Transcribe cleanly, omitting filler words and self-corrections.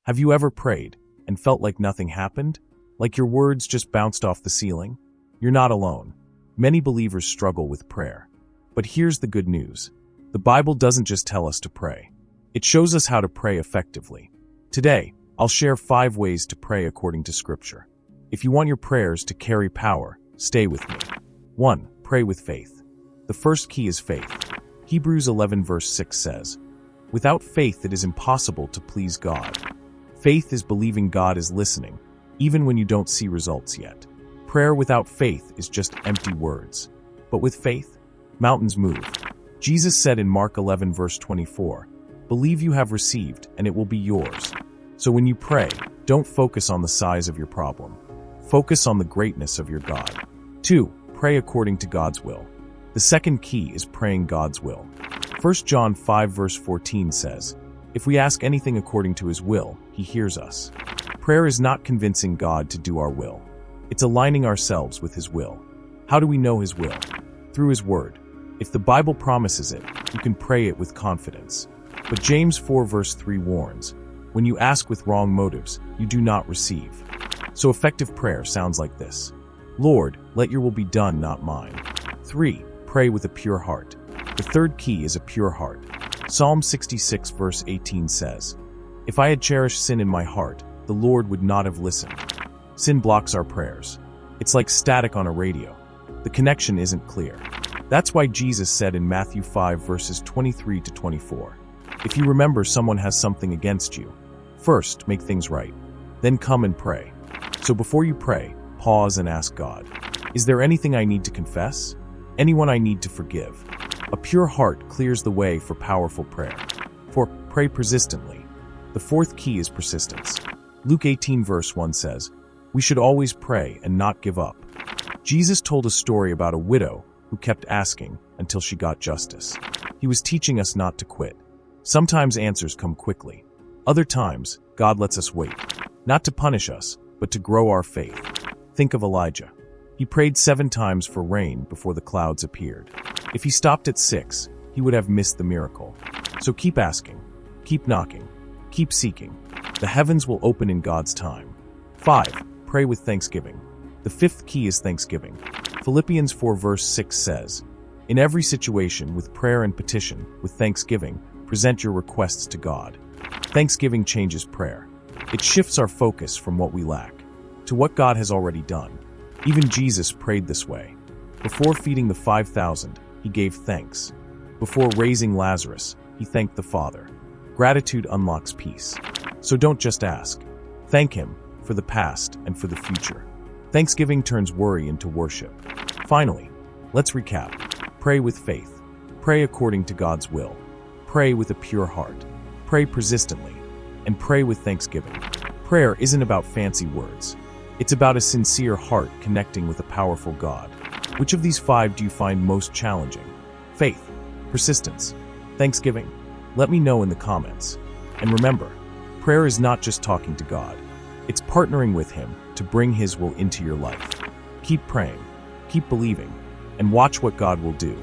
Have you ever prayed and felt like nothing happened? Like your words just bounced off the ceiling? You're not alone. Many believers struggle with prayer. But here's the good news. The Bible doesn't just tell us to pray. It shows us how to pray effectively. Today, I'll share 5 ways to pray according to Scripture. If you want your prayers to carry power, stay with me. 1. Pray with faith. The first key is faith. Hebrews 11 verse 6 says, "Without faith it is impossible to please God." Faith is believing God is listening, even when you don't see results yet. Prayer without faith is just empty words. But with faith, mountains move. Jesus said in Mark 11 verse 24, "Believe you have received, and it will be yours." So when you pray, don't focus on the size of your problem. Focus on the greatness of your God. 2. Pray according to God's will. The second key is praying God's will. 1 John 5 verse 14 says, "If we ask anything according to His will, He hears us." Prayer is not convincing God to do our will. It's aligning ourselves with His will. How do we know His will? Through His Word. If the Bible promises it, you can pray it with confidence. But James 4 verse 3 warns, "When you ask with wrong motives, you do not receive." So effective prayer sounds like this: "Lord, let your will be done, not mine." 3. Pray with a pure heart. The third key is a pure heart. Psalm 66 verse 18 says, "If I had cherished sin in my heart, the Lord would not have listened." Sin blocks our prayers. It's like static on a radio. The connection isn't clear. That's why Jesus said in Matthew 5 verses 23 to 24, "If you remember someone has something against you, first make things right, then come and pray." So before you pray, pause and ask God, "Is there anything I need to confess? Anyone I need to forgive?" A pure heart clears the way for powerful prayer. 4. Pray persistently. The fourth key is persistence. Luke 18 verse 1 says, "We should always pray and not give up." Jesus told a story about a widow who kept asking until she got justice. He was teaching us not to quit. Sometimes answers come quickly. Other times, God lets us wait, not to punish us, but to grow our faith. Think of Elijah. He prayed 7 times for rain before the clouds appeared. If he stopped at 6, he would have missed the miracle. So keep asking, keep knocking, keep seeking. The heavens will open in God's time. 5. Pray with thanksgiving. The fifth key is thanksgiving. Philippians 4 verse 6 says, "In every situation, with prayer and petition, with thanksgiving, present your requests to God." Thanksgiving changes prayer. It shifts our focus from what we lack to what God has already done. Even Jesus prayed this way. Before feeding the 5,000, he gave thanks. Before raising Lazarus, he thanked the Father. Gratitude unlocks peace. So don't just ask. Thank Him for the past and for the future. Thanksgiving turns worry into worship. Finally, let's recap. Pray with faith. Pray according to God's will. Pray with a pure heart. Pray persistently. And pray with thanksgiving. Prayer isn't about fancy words. It's about a sincere heart connecting with a powerful God. Which of these 5 do you find most challenging? Faith, persistence, thanksgiving? Let me know in the comments. And remember, prayer is not just talking to God. It's partnering with Him to bring His will into your life. Keep praying, keep believing, and watch what God will do.